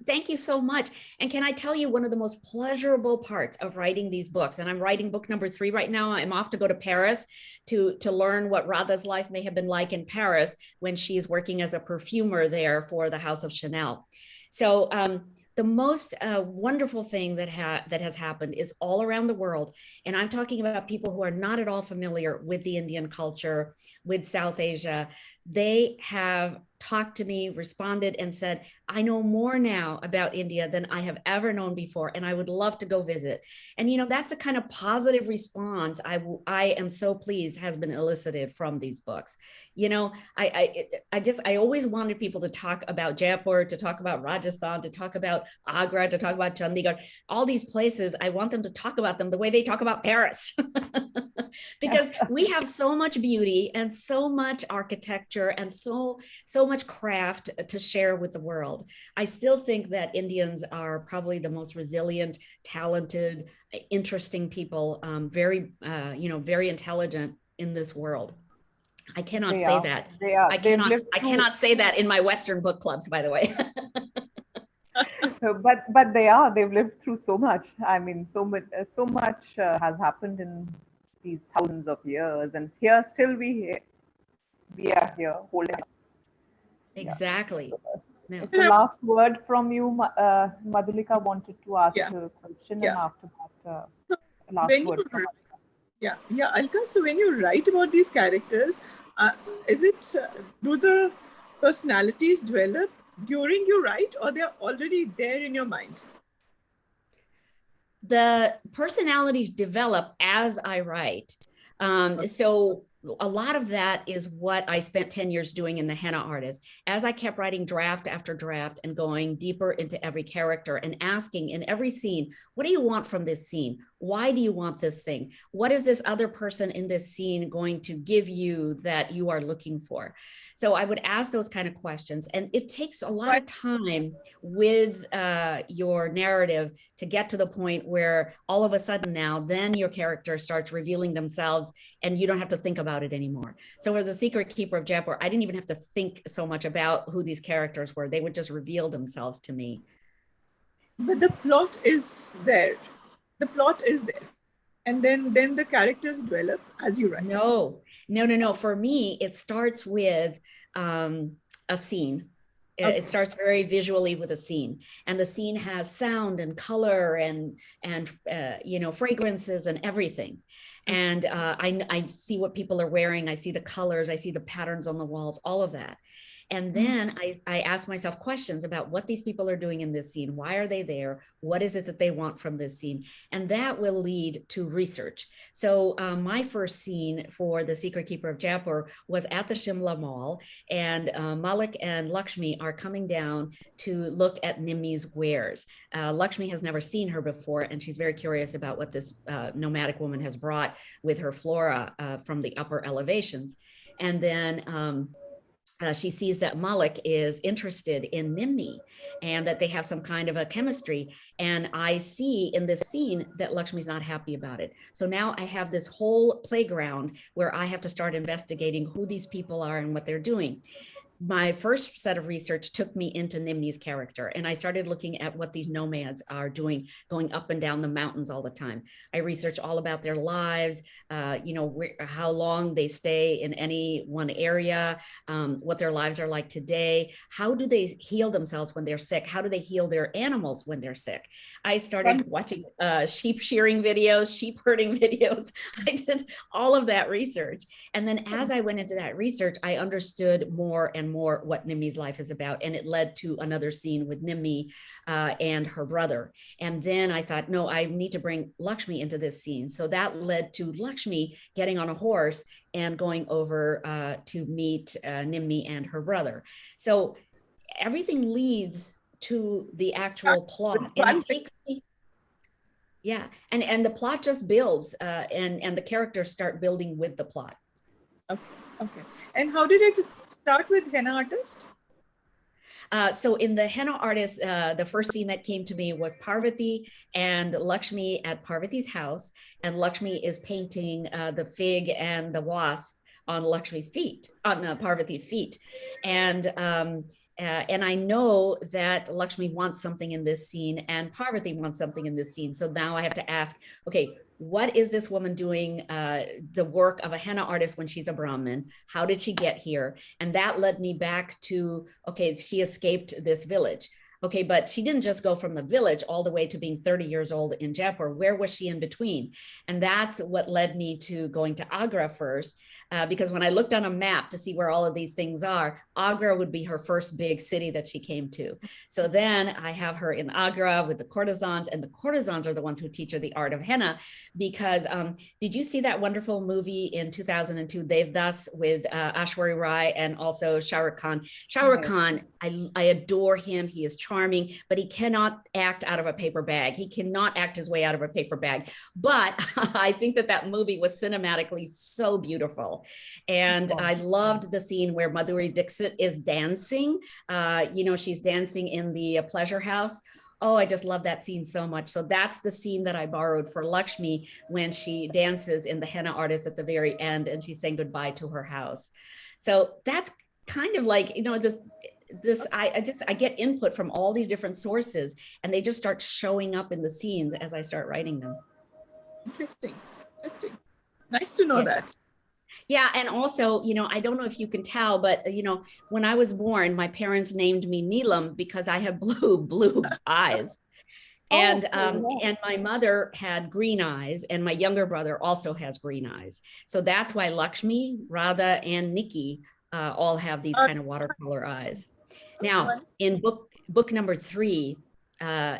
Thank you so much. And can I tell you one of the most pleasurable parts of writing these books? And I'm writing book number 3 right now. I'm off to go to Paris to learn what Radha's life may have been like in Paris when she's working as a perfumer there for the House of Chanel. So the most wonderful thing that has happened is all around the world. And I'm talking about people who are not at all familiar with the Indian culture, with South Asia. They have talked to me, responded, and said, I know more now about India than I have ever known before, and I would love to go visit. And, that's the kind of positive response I am so pleased has been elicited from these books. I always wanted people to talk about Jaipur, to talk about Rajasthan, to talk about Agra, to talk about Chandigarh, all these places. I want them to talk about them the way they talk about Paris. Because we have so much beauty and so much architecture and so much craft to share with the world. I still think that Indians are probably the most resilient, talented, interesting people, very intelligent in this world. I cannot say that. They are. I cannot say that in my Western book clubs, by the way. But they are. They've lived through so much. I mean, so much has happened in these thousands of years, and here still we are here holding. Exactly. Yeah. It's the last word from you. Madhulika wanted to ask a question, and after that, last word from Alka. Yeah, Alka. So when you write about these characters, do the personalities develop during you write, or they're already there in your mind? The personalities develop as I write. So a lot of that is what I spent 10 years doing in the henna artist. As I kept writing draft after draft and going deeper into every character and asking in every scene, what do you want from this scene? Why do you want this thing? What is this other person in this scene going to give you that you are looking for? So I would ask those kind of questions. And it takes a lot of time with your narrative to get to the point where all of a sudden now, then your character starts revealing themselves and you don't have to think about it anymore. So for the Secret Keeper of Jaipur, I didn't even have to think so much about who these characters were. They would just reveal themselves to me. But the plot is there. The plot is there. And then the characters develop as you write. No. For me, it starts with a scene. Okay. It starts very visually with a scene, and the scene has sound and color and fragrances and everything. And I see what people are wearing. I see the colors. I see the patterns on the walls, all of that. And then I ask myself questions about what these people are doing in this scene. Why are they there? What is it that they want from this scene? And that will lead to research. So my first scene for The Secret Keeper of Jaipur was at the Shimla Mall, and Malik and Lakshmi are coming down to look at Nimmi's wares. Lakshmi has never seen her before, and she's very curious about what this nomadic woman has brought with her flora from the upper elevations. And then she sees that Malik is interested in Nimni and that they have some kind of a chemistry. And I see in this scene that Lakshmi's not happy about it. So now I have this whole playground where I have to start investigating who these people are and what they're doing. My first set of research took me into Nimni's character, and I started looking at what these nomads are doing, going up and down the mountains all the time. I researched all about their lives, how long they stay in any one area, what their lives are like today. How do they heal themselves when they're sick? How do they heal their animals when they're sick? I started watching sheep shearing videos, sheep herding videos. I did all of that research. And then as I went into that research, I understood more and more what Nimmi's life is about. And it led to another scene with Nimmi and her brother. And then I thought, no, I need to bring Lakshmi into this scene. So that led to Lakshmi getting on a horse and going over to meet Nimmi and her brother. So everything leads to the actual plot. And it takes me, yeah, and the plot just builds and the characters start building with the plot. Okay. And how did it start with henna artist? So in the henna artist, the first scene that came to me was Parvati and Lakshmi at Parvati's house. And Lakshmi is painting the fig and the wasp on Lakshmi's feet, on Parvati's feet. And I know that Lakshmi wants something in this scene and Parvati wants something in this scene. So now I have to ask, okay, what is this woman doing the work of a henna artist when she's a Brahmin? How did she get here? And that led me back to, okay, she escaped this village. Okay, but she didn't just go from the village all the way to being 30 years old in Jaipur. Where was she in between? And that's what led me to going to Agra first, because when I looked on a map to see where all of these things are, Agra would be her first big city that she came to. So then I have her in Agra with the courtesans, and the courtesans are the ones who teach her the art of henna. Because did you see that wonderful movie in 2002, Devdas, with Ashwari Rai and also Shah Rukh Khan? Shah Rukh Khan, I adore him. He is charming, but he cannot act out of a paper bag. He cannot act his way out of a paper bag. But I think that movie was cinematically so beautiful. And I loved the scene where Madhuri Dixit is dancing. She's dancing in the pleasure house. Oh, I just love that scene so much. So that's the scene that I borrowed for Lakshmi when she dances in the henna artist at the very end and she's saying goodbye to her house. So that's kind of like, I get input from all these different sources and they just start showing up in the scenes as I start writing them. Interesting. Nice to know that. Yeah. And also, I don't know if you can tell, but, when I was born, my parents named me Neelam because I have blue eyes. And my mother had green eyes and my younger brother also has green eyes. So that's why Lakshmi, Radha, and Nikki all have these kind of watercolor eyes. Now, in book number 3,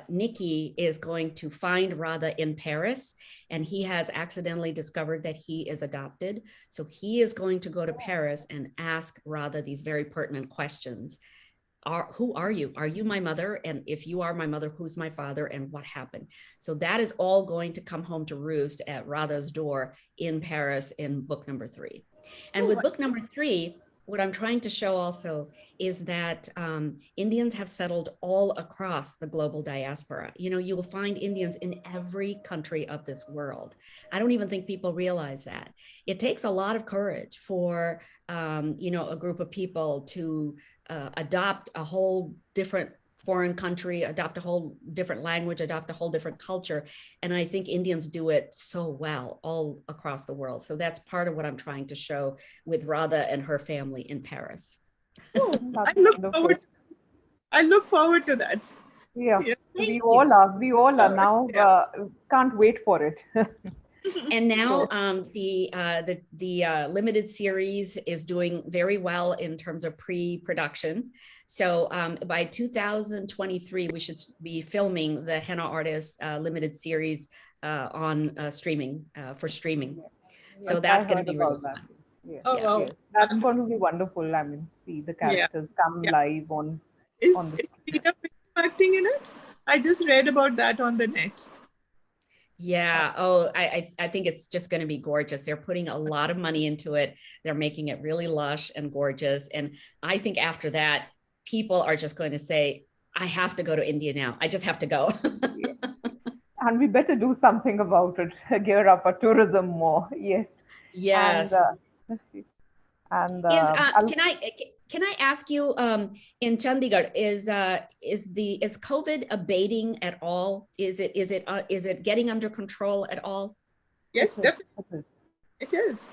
Nikki is going to find Radha in Paris, and he has accidentally discovered that he is adopted. So he is going to go to Paris and ask Radha these very pertinent questions. Who are you? Are you my mother? And if you are my mother, who's my father and what happened? So that is all going to come home to roost at Radha's door in Paris in book number 3. And with book number 3, what I'm trying to show also is that Indians have settled all across the global diaspora. You will find Indians in every country of this world. I don't even think people realize that. It takes a lot of courage for, a group of people to adopt a whole different foreign country, adopt a whole different language, adopt a whole different culture. And I think Indians do it so well all across the world. So that's part of what I'm trying to show with Radha and her family in Paris. Oh, I look forward to that. Yeah. We all are now. Can't wait for it. And now the limited series is doing very well in terms of pre-production. So by 2023, we should be filming the Henna Artist limited series on streaming for streaming. Yes, so that's going to be really fun. Yes. Yes. That's going to be wonderful. I mean, see the characters come live on the Is Peter acting in it? I just read about that on the net. Yeah. Oh, I think it's just going to be gorgeous. They're putting a lot of money into it. They're making it really lush and gorgeous. And I think after that, people are just going to say, I have to go to India now. I just have to go. Yeah. And we better do something about it, gear up our tourism more. Yes. And Yes. I'll, Can I ask you in Chandigarh is COVID abating at all? Is it getting under control at all? it Yes, is, definitely it is. it is.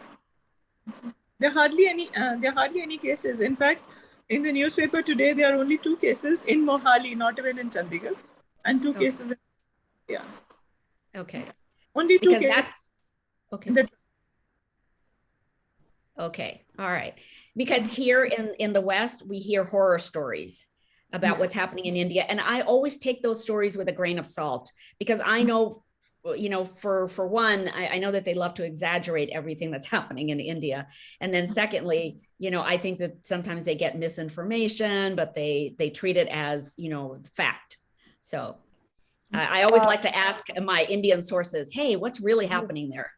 There are hardly any cases. In fact, in the newspaper today, there are only 2 cases in Mohali, not even in Chandigarh, and 2 cases. Yeah, Okay. only two Because cases that's in okay. the. Okay. All right. Because here in the West, we hear horror stories about what's happening in India. And I always take those stories with a grain of salt because I know, for one, I know that they love to exaggerate everything that's happening in India. And then secondly, I think that sometimes they get misinformation, but they treat it as, fact. So I always Uh, like to ask my Indian sources, hey, what's really happening there?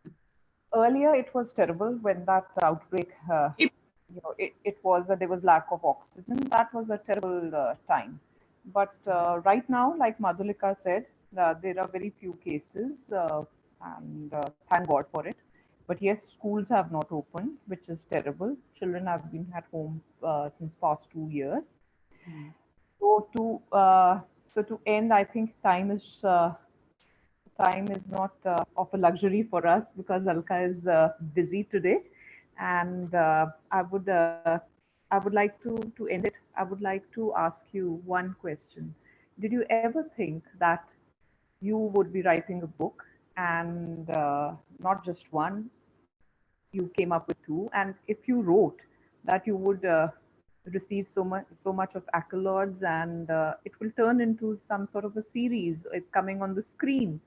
Earlier, it was terrible when that outbreak, it was there was lack of oxygen. That was a terrible time. But right now, like Madhulika said, there are very few cases, and thank God for it. But yes, schools have not opened, which is terrible. Children have been at home since past 2 years. Mm. So to end, I think time is not of a luxury for us because Alka is busy today, and I would like to end it. I would like to ask you one question. Did you ever think that you would be writing a book and not just one? You came up with two, and if you wrote that, you would receive so much of accolades, and it will turn into some sort of a series coming on the screen.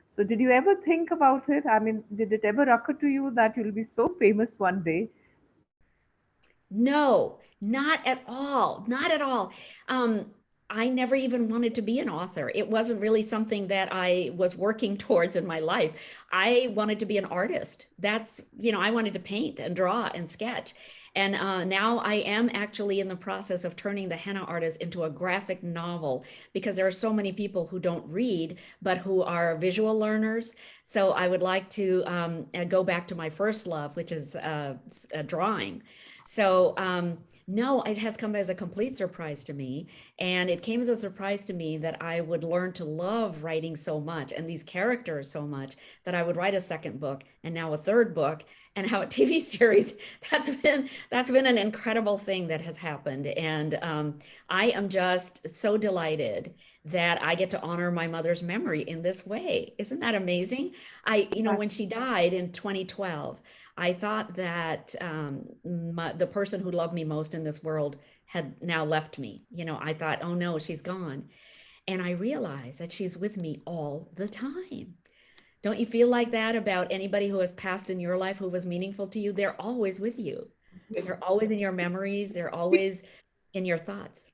So did you ever think about it? I mean, did it ever occur to you that you'll be so famous one day? No, not at all. Not at all. Um, I never even wanted to be an author. It wasn't really something that I was working towards in my life. I wanted to be an artist. I wanted to paint and draw and sketch. And now I am actually in the process of turning the henna artist into a graphic novel because there are so many people who don't read, but who are visual learners. So I would like to go back to my first love, which is drawing. So, no, it has come as a complete surprise to me. And it came as a surprise to me that I would learn to love writing so much and these characters so much that I would write a second book and now a third book and now a TV series. That's been an incredible thing that has happened. And I am just so delighted that I get to honor my mother's memory in this way. Isn't that amazing? That, When she died in 2012, I thought that the person who loved me most in this world had now left me. I thought, oh no, she's gone. And I realized that she's with me all the time. Don't you feel like that about anybody who has passed in your life who was meaningful to you? They're always with you. They're always in your memories. They're always in your thoughts.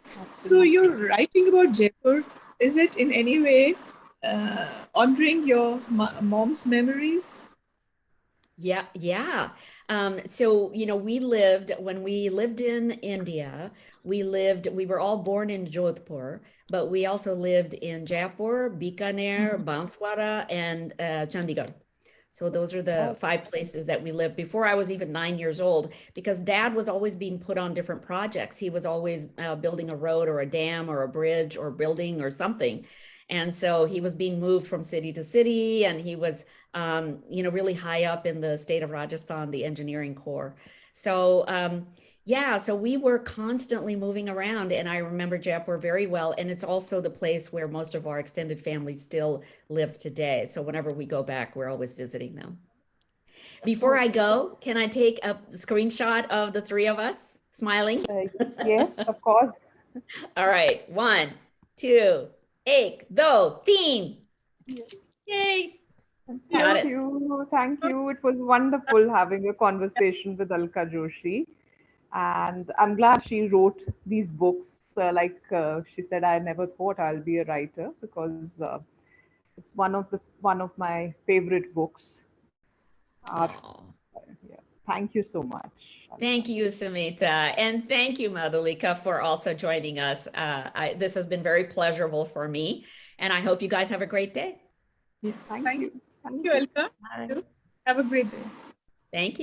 So absolutely. you're writing about Jaipur. Is it in any way honoring your mom's memories? Yeah, yeah. So, when we lived in India, we were all born in Jodhpur, but we also lived in Jaipur, Bikaner, Banswara, and Chandigarh. So those are the Oh, 5 places that we lived before I was even 9 years old, because dad was always being put on different projects. He was always building a road or a dam or a bridge or building or something. And so he was being moved from city to city, and he was really high up in the state of Rajasthan, the engineering corps. So, yeah, so we were constantly moving around, and I remember Jaipur very well. And it's also the place where most of our extended family still lives today. So whenever we go back, we're always visiting them. Before so I go, can I take a screenshot of the three of us smiling? uh, yes, of course. All right, one, two, ek, do, teen. Yay, got Thank it. you. Thank you. It was wonderful having a conversation with Alka Joshi. And I'm glad she wrote these books. Like she said, I never thought I'll be a writer because It's one of my favorite books. Oh. Yeah. Thank you so much. Thank you, Samita. And thank you, Madhulika, for also joining us. This has been very pleasurable for me. And I hope you guys have a great day. Yes. Thank Thank you. you. Thank you, Alka. Bye. Have a great day. Thank you.